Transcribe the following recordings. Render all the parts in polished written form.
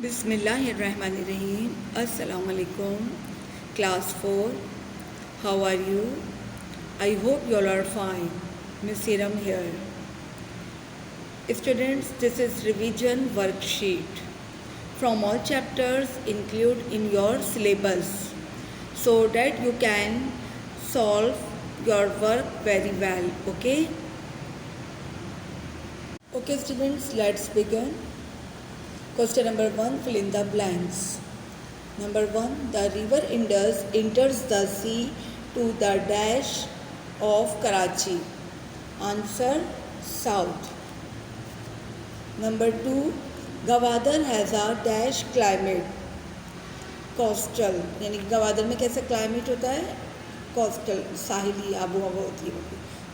Bismillahirrahmanirrahim. Assalamu alaikum. Class 4. How are you? I hope you all are fine. Miss Hiram here. Students, this is revision worksheet. From all chapters include in your syllabus so that you can solve your work very well. Okay? Okay students, let's begin. Question number 1, fill in the blanks. Number 1, the river Indus enters the sea to the dash of Karachi. Answer, south. Number 2, Gwadar has a dash climate. Coastal, यानी गवादर में कैसा climate होता है? Coastal, साहिली आबो हवा होती है,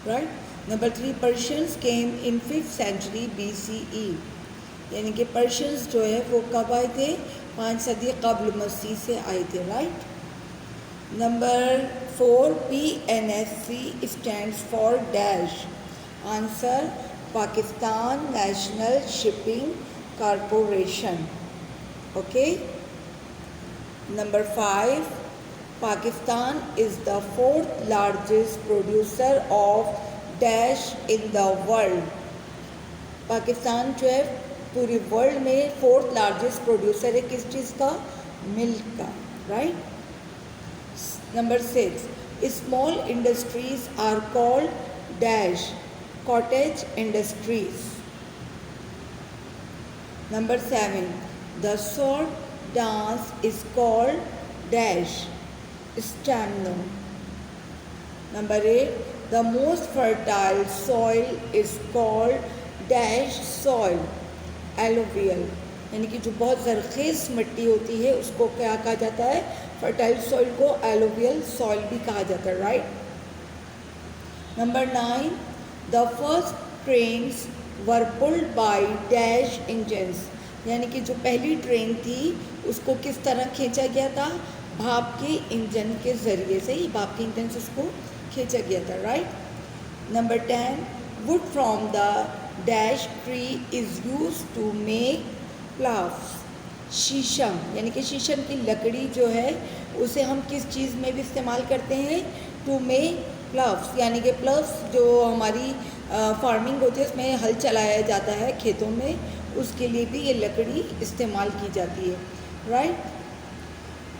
right. Number 3, Persians केम इन 5th century BCE. यानी कि पर्शियंस जो है वो कब आए थे? 5 सदी कब्ल मसीह से आए थे, right. Number 4, PNSC stands for dash. Answer, Pakistan national shipping corporation. Okay. Number 5, Pakistan is the 4th largest producer of dash in the world. Pakistan जो है पूरी वर्ल्ड में 4th लार्जेस्ट प्रोड्यूसर है किस चीज़ का? मिल्क का, right. Number 6, small industries are called dash. Cottage industries. Number 7, the short dance is called dash. स्टैमनो. Number 8, the most fertile soil is called dash soil. Alluvial, यानी कि जो बहुत ज़रख़ेज़ मिट्टी होती है उसको क्या कहा जाता है? फर्टाइल सॉइल को एलोवियल सॉइल भी कहा जाता है, right. Number 9, the first trains were pulled by dash engines. यानी कि जो पहली ट्रेन थी उसको किस तरह खींचा गया था? भाप के इंजन के ज़रिए से ही, भाप के इंजन से उसको खींचा गया था, right. Number 10, wood from the dash tree is use to make ploughs. शीशम, यानी कि शीशम की लकड़ी जो है उसे हम किस चीज़ में भी इस्तेमाल करते हैं? टू मेक प्लाफ्स, यानी कि प्लाफ्स जो हमारी फार्मिंग होती है उसमें हल चलाया जाता है खेतों में, उसके लिए भी ये लकड़ी इस्तेमाल की जाती है, राइट.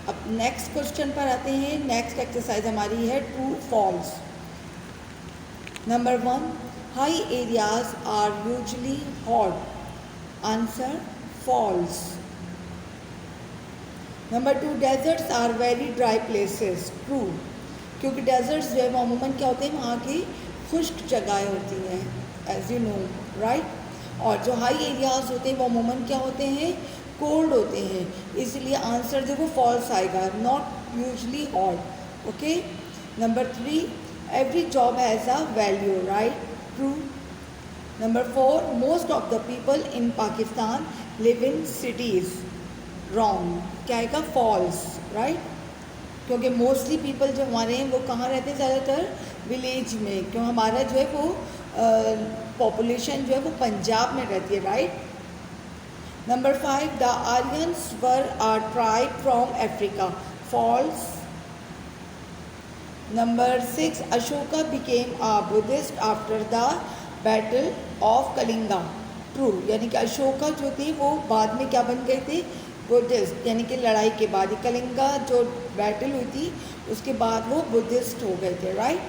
अब नेक्स्ट क्वेश्चन पर आते हैं. नेक्स्ट एक्सरसाइज हमारी है true false. Number 1, high areas are usually hot. Answer, false. Number 2, deserts are very dry places. True. क्योंकि deserts जो है वो अमूमन क्या होते हैं? वहाँ की खुश्क जगहें होती हैं, as you know, right? और जो high areas होते हैं वो अमूमन क्या होते हैं? कोल्ड होते हैं. इसलिए आंसर जो वो फॉल्स आएगा, not usually hot. Okay. Number 3, every job has a value, right. True. Number 4, most of the people in Pakistan live in cities. Wrong. क्या आएगा? False, right. क्योंकि मोस्टली पीपल जो हमारे हैं वो कहाँ रहते हैं? ज़्यादातर विलेज में. क्यों? हमारा जो है वो पॉपुलेशन जो है वो पंजाब में रहती है, right. Number 5, the Aryans were a tribe from Africa. False. Number 6, Ashoka became a Buddhist after the battle of Kalinga. True. यानी कि अशोका जो थी वो बाद में क्या बन गए थे? बुद्धिस्ट. यानी कि लड़ाई के बाद, कलिंगा जो बैटल हुई थी उसके बाद वो बुद्धिस्ट हो गए थे, right.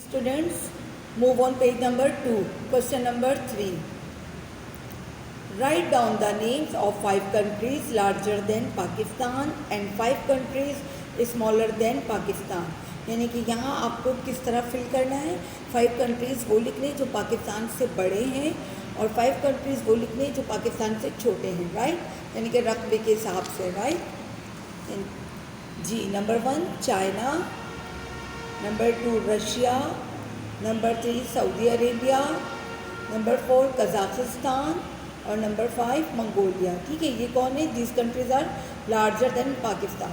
Students, move on page number 2. Question number 3, write down the names of 5 countries larger than Pakistan and 5 countries smaller than Pakistan. यानी कि यहाँ आपको किस तरह फिल करना है? 5 कंट्रीज़ वो लिखने जो पाकिस्तान से बड़े हैं और 5 कंट्रीज़ वो लिखने जो पाकिस्तान से छोटे हैं, राइट. यानी कि रकबे के हिसाब से, राइट. जी. Number 1, China. Number 2, Russia. Number 3, Saudi Arabia. Number 4, Kazakhstan. और नंबर 5, मंगोलिया. ठीक है. ये कौन है? These countries are larger than Pakistan.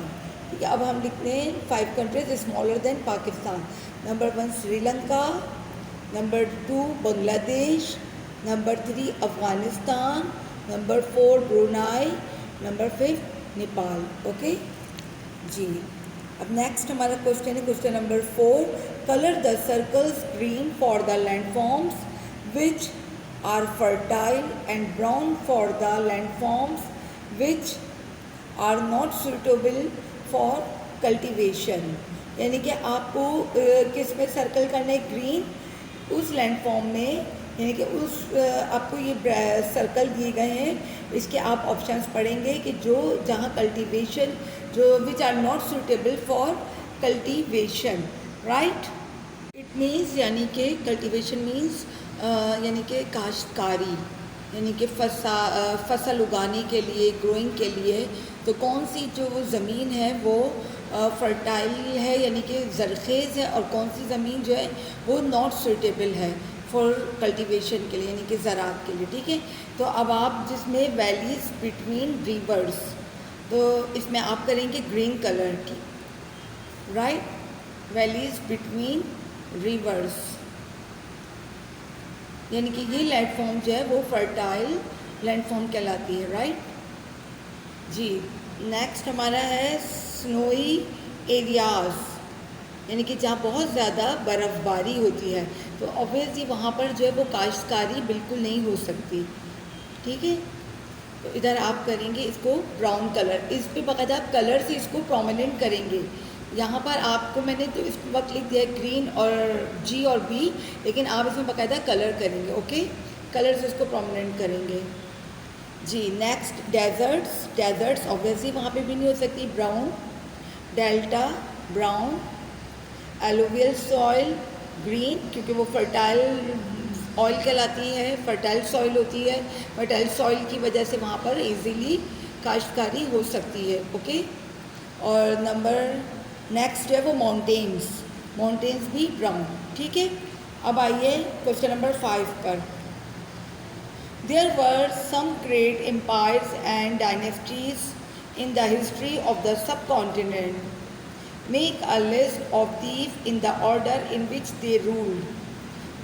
ठीक है. अब हम लिखते हैं 5 countries smaller than Pakistan. Number 1, Sri Lanka. Number 2, Bangladesh. Number 3, Afghanistan. Number 4 Brunei, number 5 Nepal. Okay जी। अब नेक्स्ट हमारा क्वेश्चन है question number 4, colour the circles green for the landforms which are fertile and brown for the landforms which are not suitable for cultivation. यानी कि आपको किस में circle करना है, ग्रीन उस लैंडफॉर्म में, यानी कि उस आपको ये सर्कल दिए गए हैं, इसके आप ऑप्शंस पढ़ेंगे कि जो जहाँ कल्टीवेशन जो which are not suitable for cultivation, right. It means यानी कि कल्टीवेशन मीन्स यानी कि काश्तकारी, यानी कि फसल उगाने के लिए, ग्रोइंग के लिए। तो कौन सी जो ज़मीन है वो फर्टाइल है यानी कि ज़रख़ेज़ है, और कौन सी ज़मीन जो है वो नॉट सूटेबल है फॉर कल्टीवेशन के लिए, यानी कि ज़राअत के लिए। ठीक है, तो अब आप जिसमें वैलीज़ बिटवीन रिवर्स, तो इसमें आप करेंगे ग्रीन कलर की, राइट, वैलीज़ बिटवीन रिवर्स, यानी कि ये लैंडफॉर्म जो है वो फर्टाइल लैंडफॉर्म कहलाती है, राइट जी। नेक्स्ट हमारा है स्नोई एरियाज़, यानी कि जहाँ बहुत ज़्यादा बर्फ़बारी होती है, तो ऑब्वियसली वहाँ पर जो है वो काश्तकारी बिल्कुल नहीं हो सकती। ठीक है, तो इधर आप करेंगे इसको ब्राउन कलर, इस पर बाकायदा आप कलर से इसको प्रोमिनेंट करेंगे। यहाँ पर आपको मैंने तो इस वक्त लिख दिया है ग्रीन और जी और बी, लेकिन आप इसमें बाकायदा कलर करेंगे। ओके, कलर से इसको प्रोमिनेंट करेंगे जी। नेक्स्ट डेजर्ट्स ऑब्वियसली वहाँ पे भी नहीं हो सकती, brown, delta brown, alluvial soil green, क्योंकि वो फर्टाइल ऑयल कहलाती है, फर्टाइल सॉइल होती है, फर्टाइल सॉइल की वजह से वहाँ पर इजीली काश्तकारी हो सकती है। ओके, और नंबर नेक्स्ट है वो माउंटेन्स भी ब्राउन। ठीक है, अब आइए क्वेश्चन नंबर 5 पर। There were some great empires and dynasties in the history of the subcontinent. Make a list of these in the order in which they ruled.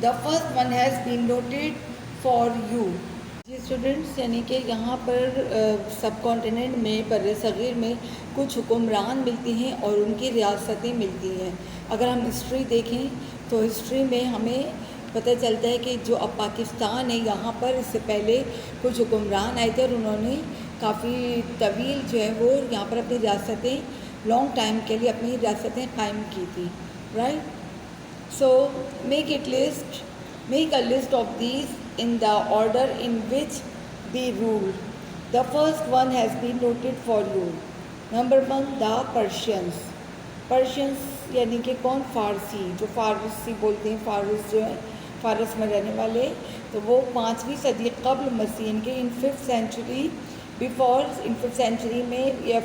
The first one has been noted for you. जी students, यानी कि यहाँ पर सब continent में, बर्रे सग़ीर में कुछ हुक्मरान मिलती हैं और उनकी रियासतें मिलती हैं। अगर हम हिस्ट्री देखें तो हिस्ट्री में हमें पता चलता है कि जो अब पाकिस्तान है, यहाँ पर इससे पहले कुछ हुक्मरान आए थे और उन्होंने काफ़ी तवील जो है वो यहाँ पर अपनी रियासतें लॉन्ग टाइम के लिए अपनी रियासतें कायम की थी, right. So make a list of these in the order in which they ruled. The first one has been noted for you. Number 1, the Persians यानी कि कौन, फारसी, जो फारसी बोलते हैं, फारस जो है फारस में रहने वाले, तो वो 5वीं सदी कब्ल मसीह, यानी कि इन 5th सेंचुरी में ये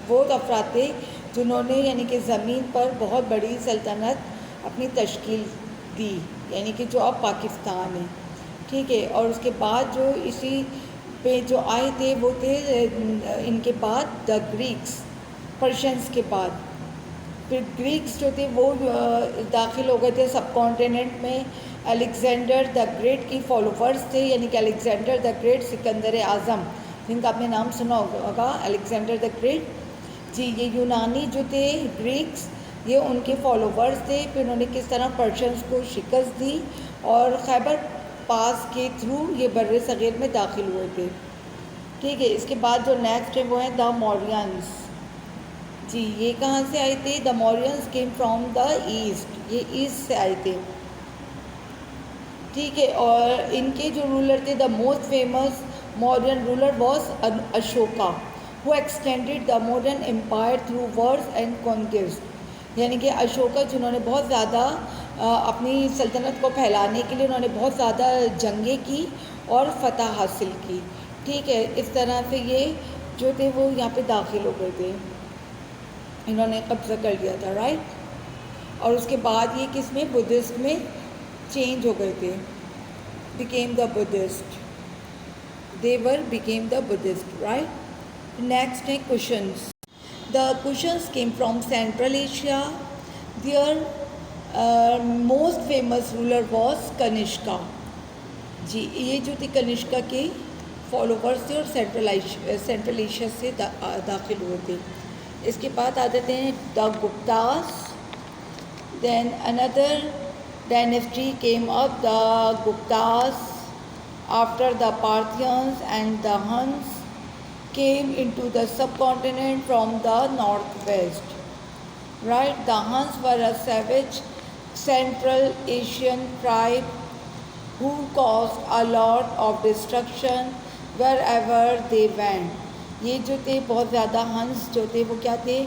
वो अफराद थे जिन्होंने यानी कि ज़मीन पर बहुत बड़ी सल्तनत अपनी तश्कील दी, यानी कि जो अब पाकिस्तान है। ठीक है, और उसके बाद जो इसी पे जो आए थे वो थे इनके बाद द ग्रीक्स, पर्शियंस के बाद फिर ग्रीक्स जो थे वो दाखिल हो गए थे सब कॉन्टिनेंट में। अलेक्जेंडर द ग्रेट की फॉलोवर्स थे, यानी कि अलेक्जेंडर द ग्रेट, सिकंदर आज़म, जिनका आपने नाम सुना होगा, अलेक्जेंडर द ग्रेट जी। ये यूनानी जो थे ग्रीक्स, ये उनके फॉलोवर्स थे। फिर उन्होंने किस तरह पर्शियंस को शिकस्त दी और खैबर पास के थ्रू ये बर्रे सग़ीर में दाखिल हुए थे। ठीक है, इसके बाद जो नेक्स्ट है वो है द मौर्यंस जी। ये कहाँ से आए थे? The Mauryans came from the east, ये ईस्ट से आए थे। ठीक है, और इनके जो रूलर थे, the most famous Mauryan ruler was Ashoka, who extended the Mauryan empire through wars and conquest, यानी कि अशोका जिन्होंने बहुत ज़्यादा अपनी सल्तनत को फैलाने के लिए उन्होंने बहुत ज़्यादा जंगें की और फतह हासिल की। ठीक है, इस तरह से ये जो थे वो यहाँ पे दाखिल हो गए थे, इन्होंने कब्ज़ा कर लिया था, राइट। और उसके बाद ये किस में, बुद्धिस्ट में चेंज हो गए थे, became the Buddhist, they were became the Buddhist, right. Next है Kushans. The Kushans came from Central Asia. Their most famous ruler was Kanishka जी। ये जो थे कनिष्का के फॉलोवर्स थे और सेंट्रल एशिया से दाखिल हुए थे। इसके बाद आ जाते हैं the Guptas. Then another dynasty came up, the Guptas, after the Parthians and the Huns came into the subcontinent from the northwest. Right, the Huns were a savage Central Asian tribe who caused a lot of destruction wherever they went. ये जो थे बहुत ज़्यादा हंस जो थे वो क्या थे,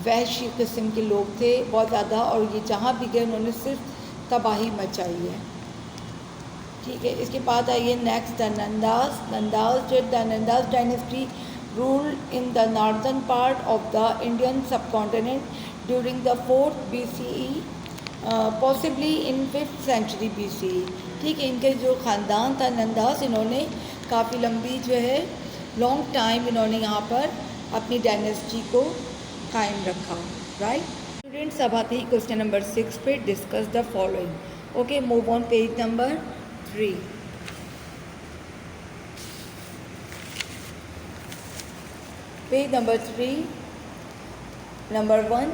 वैश्य किस्म के लोग थे बहुत ज़्यादा, और ये जहाँ भी गए उन्होंने सिर्फ तबाही मचाई है। ठीक है, इसके बाद आइए next the Nandas. The Nandas dynasty ruled in the northern part of the Indian subcontinent during the 4th BCE, possibly in 5th century BCE. ठीक है, इनके जो ख़ानदान था नंदास, इन्होंने काफ़ी लंबी जो है लॉन्ग टाइम इन्होंने यहाँ पर अपनी डायनेस्टी को कायम रखा। राइट स्टूडेंट्स, अब आते हैं क्वेश्चन नंबर 6 पे। Discuss the following. Okay, move on page number 3। Page number 3, number 1,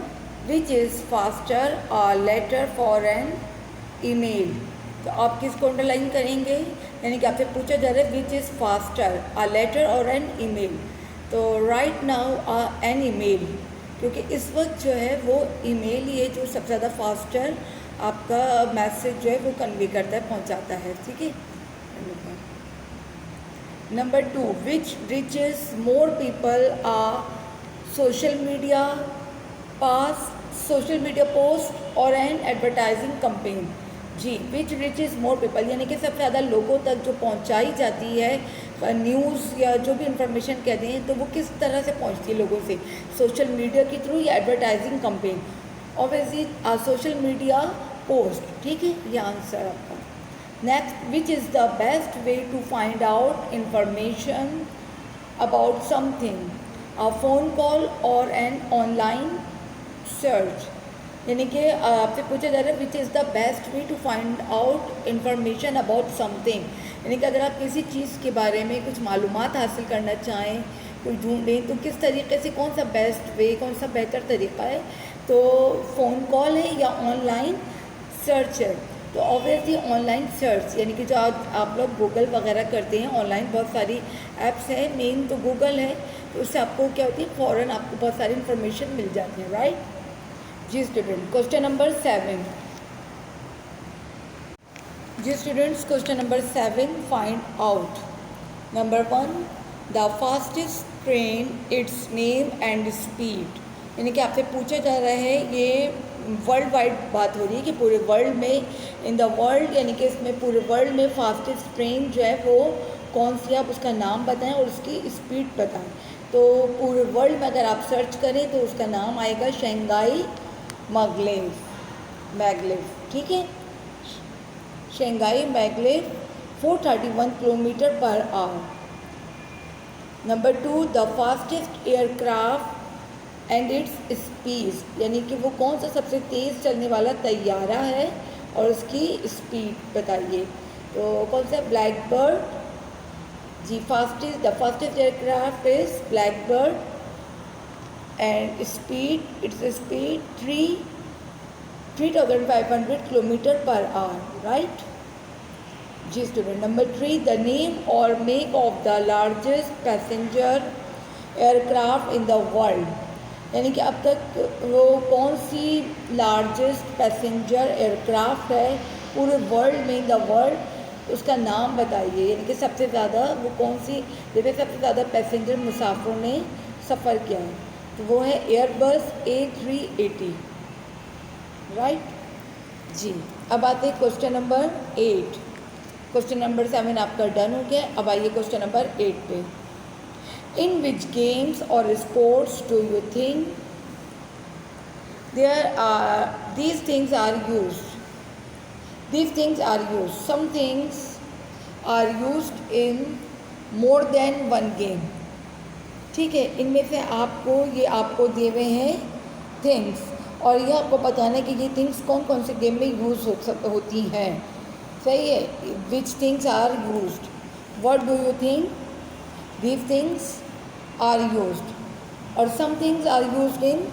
which is faster a letter for an email. तो आप किसको अंडरलाइन करेंगे, यानी कि आपसे पूछा जा रहा है which is faster a letter और एन ईमेल। तो राइट नाउ एन ईमेल, क्योंकि इस वक्त जो है वो ईमेल ही है जो सबसे ज़्यादा फास्टर आपका मैसेज जो है वो कन्वे करता है, पहुंचाता है। ठीक है, number 2, which reaches more people social media post और एन एडवर्टाइजिंग campaign। जी, विच reaches more people यानी कि सबसे ज़्यादा लोगों तक जो पहुंचाई जाती है न्यूज़ या जो भी इंफॉर्मेशन कहते हैं, तो वो किस तरह से पहुंचती है लोगों से, सोशल मीडिया के थ्रू या advertising campaign। Obviously social media post. ठीक है, ये आंसर आपका। Next, which is the best way to find out information about something? A phone call or an online search? यानी कि आपसे पूछा जा रहा है which is the best way to find out information about something, यानी कि अगर आप किसी चीज़ के बारे में कुछ मालूमात हासिल करना चाहें, कोई ढूंढें, तो किस तरीके से, कौन सा बेस्ट वे, कौन सा बेहतर तरीका है, तो फ़ोन कॉल है या ऑनलाइन सर्च है। तो ऑब्वियसली ऑनलाइन सर्च, यानी कि जो आप लोग गूगल वगैरह करते हैं, ऑनलाइन बहुत सारी ऐप्स हैं, मेन तो गूगल है, तो उससे आपको क्या होती है, फ़ौरन आपको बहुत सारी इन्फॉर्मेशन मिल जाती है। राइट जी स्टूडेंट, क्वेश्चन नंबर 7। जी students, question number 7, find out. Number 1, the fastest train, its name and speed. यानी कि आपसे पूछा जा रहा है, ये वर्ल्ड वाइड बात हो रही है कि पूरे वर्ल्ड में, इन द वर्ल्ड, यानी कि इसमें पूरे वर्ल्ड में फास्टेस्ट ट्रेन जो है वो कौन सी है, आप उसका नाम बताएं और उसकी स्पीड बताएं। तो पूरे वर्ल्ड में अगर आप सर्च करें तो उसका नाम आएगा शंघाई मैगलेव। ठीक है, Shanghai maglev 431 kilometre per our. Number 2, the fastest aircraft and its speed, यानी कि वो कौन सा सबसे तेज़ चलने वाला तैयारा है और उसकी स्पीड बताइए। तो कौन सा, ब्लैक बर्ड। जी, the fastest aircraft is black bird and speed, its speed 3500 kilometre per hour. Right जी student. Number 3, the name or make of the largest passenger aircraft in the world, यानी कि अब तक वो कौन सी लार्जेस्ट पैसेंजर एयरक्राफ्ट है पूरे world में, इन द वर्ल्ड, उसका नाम बताइए। यानी कि सबसे ज़्यादा वो कौन सी जगह सबसे ज़्यादा पैसेंजर मुसाफिरों ने सफ़र किया है, तो वो है एयरबस A380। राइट जी। अब आते हैं क्वेश्चन नंबर 8। क्वेश्चन नंबर 7 आपका डन हो गया। अब आइए क्वेश्चन नंबर 8 पे। In which games or sports do you think these things are used? These things are used. Some things are used in more than one game. ठीक है, इनमें से आपको दिए हुए हैं थिंग्स, और ये आपको बताना है कि ये थिंग्स कौन कौन से गेम में यूज़ होती हैं। सही है, which things are used. What do you think these things are used or some things are used in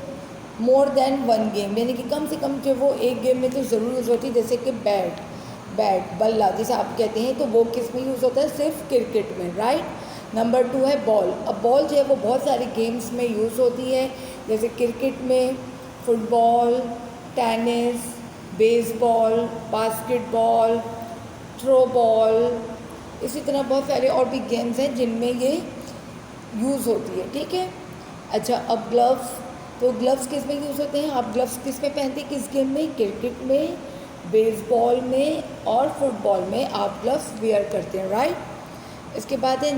more than one game, यानी कि कम से कम जो वो एक गेम में तो ज़रूर यूज़ होती है, जैसे कि बैट बल्ला जैसे आप कहते हैं, तो वो किस में यूज़ होता है? सिर्फ क्रिकेट में, राइट। नंबर 2 है बॉल। अब बॉल जो है वो बहुत सारे गेम्स में यूज़ होती है, जैसे क्रिकेट में, football, tennis, baseball, basketball, throw ball, इसी तरह बहुत सारे और भी गेम्स हैं जिनमें ये यूज़ होती है, ठीक है। अच्छा, अब ग्लव्स, तो ग्लव्स किस में यूज़ होते हैं? आप ग्लव्स किस में पहनते हैं? किस गेम में? क्रिकेट में, बेसबॉल में और फुटबॉल में आप ग्लव्स वेयर करते हैं, राइट। इसके बाद है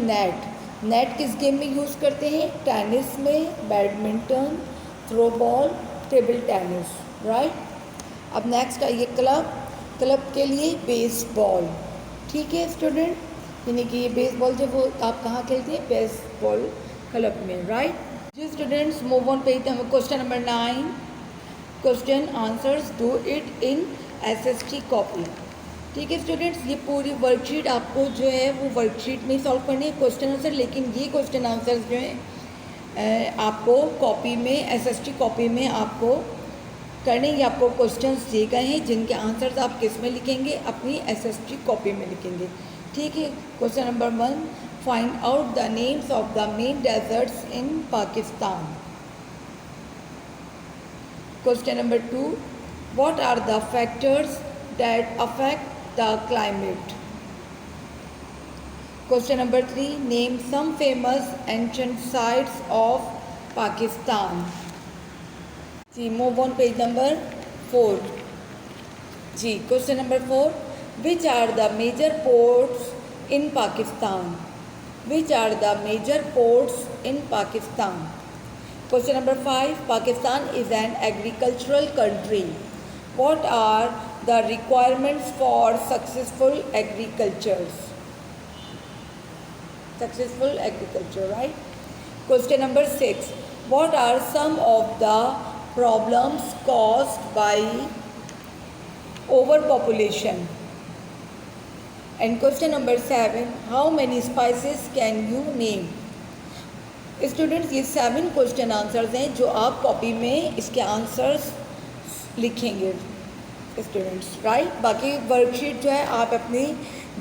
नेट किस गेम में यूज़ करते हैं? टेनिस में, badminton, throw ball, table tennis, right. अब नेक्स्ट आइए क्लब के लिए बेसबॉल, ठीक है स्टूडेंट, यानी कि ये बेसबॉल जो वो आप कहाँ खेलते हैं? बेसबॉल क्लब में, राइट। जी students, move on page question number 9। Question answers do it in SST copy, ठीक है स्टूडेंट्स। ये पूरी वर्कशीट आपको जो है वो वर्कशीट में सॉल्व करनी है क्वेश्चन आंसर, लेकिन ये क्वेश्चन आंसर्स जो है आपको कॉपी में, SST कॉपी में आपको करने, ये आपको क्वेश्चंस दिए गए हैं जिनके आंसर्स आप किस में लिखेंगे? अपनी SST कॉपी में लिखेंगे, ठीक है। Question number 1, find out the names of the main deserts in Pakistan. Question number 2, what are the factors that affect the climate. Question number 3, name some famous ancient sites of Pakistan. जी, move on page number 4। जी, question number 4, which are the major ports in Pakistan. Which are the major ports in Pakistan. Question number 5, Pakistan is an agricultural country, what are the requirements for successful agriculture, right. Question number 6, what are some of the problems caused by overpopulation? And question number 7, how many spices can you name? Students, ये 7 question answers हैं जो आप copy में इसके answers लिखेंगे students, right. बाकी worksheet जो है आप अपनी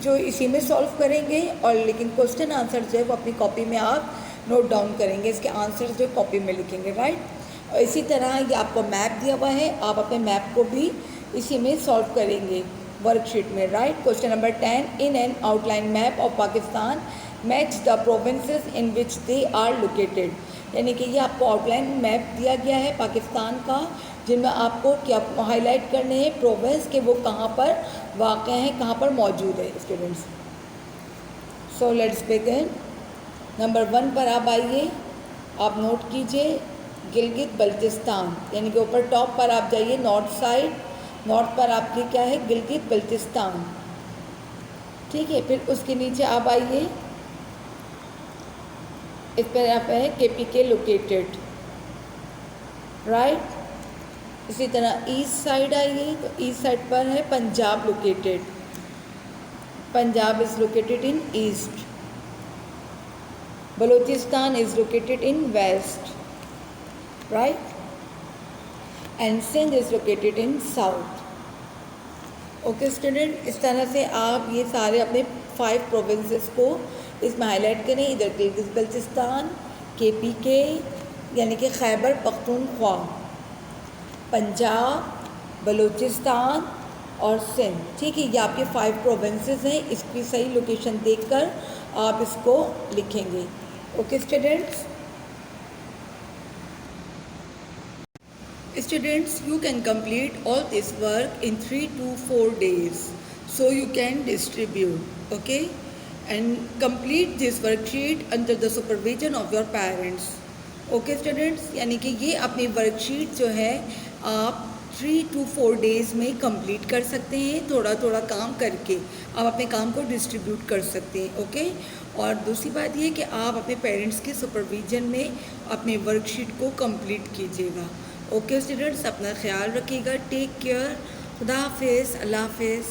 जो इसी में सॉल्व करेंगे, और लेकिन क्वेश्चन आंसर जो है वो अपनी कॉपी में आप नोट डाउन करेंगे, इसके आंसर्स जो कॉपी में लिखेंगे, राइट। और इसी तरह ये आपको मैप दिया हुआ है, आप अपने मैप को भी इसी में सॉल्व करेंगे वर्कशीट में, right. Question number 10, in an outline map of Pakistan match the provinces in which they are located, यानी कि ये आपको आउटलाइन मैप दिया गया है पाकिस्तान का, जिनमें आपको क्या हाईलाइट करने हैं? प्रोविंस के वो कहाँ पर वाक़ हैं, कहाँ पर मौजूद है students. So let's begin. Number 1 पर आप आइए, आप नोट कीजिए गिलगित बल्तिस्तान, यानी कि ऊपर टॉप पर आप जाइए नॉर्थ साइड, नॉर्थ पर आपकी क्या है? गिलगित बल्तिस्तान, ठीक है। फिर उसके नीचे आप आइए, इस पर आप है KPK लोकेटेड, राइट। इसी तरह ईस्ट साइड आइए, तो ईस्ट साइड पर है Punjab located, Punjab is located in east, Balochistan is located in west, right, and Sindh is located in south. Okay student, इस तरह से आप ये सारे अपने 5 प्रोविंसेस को इसमें हाईलाइट करें। इधर गिलगित बल्तिस्तान, KPK यानी कि खैबर पख्तूनख्वा, पंजाब, बलूचिस्तान और सिंध, ठीक है। ये आपके 5 प्रोविंसेस हैं, इसकी सही लोकेशन देखकर आप इसको लिखेंगे। Okay students, you can complete all this work in 3 to 4 days, so you can distribute, okay, and complete this worksheet under the supervision of your parents. Okay students, यानी कि ये अपनी वर्कशीट जो है आप 3 to 4 डेज़ में complete कर सकते हैं, थोड़ा थोड़ा काम करके आप अपने काम को डिस्ट्रीब्यूट कर सकते हैं, ओके। और दूसरी बात ये कि आप अपने पेरेंट्स के सुपरविजन में अपने वर्कशीट को कंप्लीट कीजिएगा। ओके स्टूडेंट्स, अपना ख्याल रखिएगा, टेक केयर, खुदा हाफिज़, अल्लाह हाफिज़।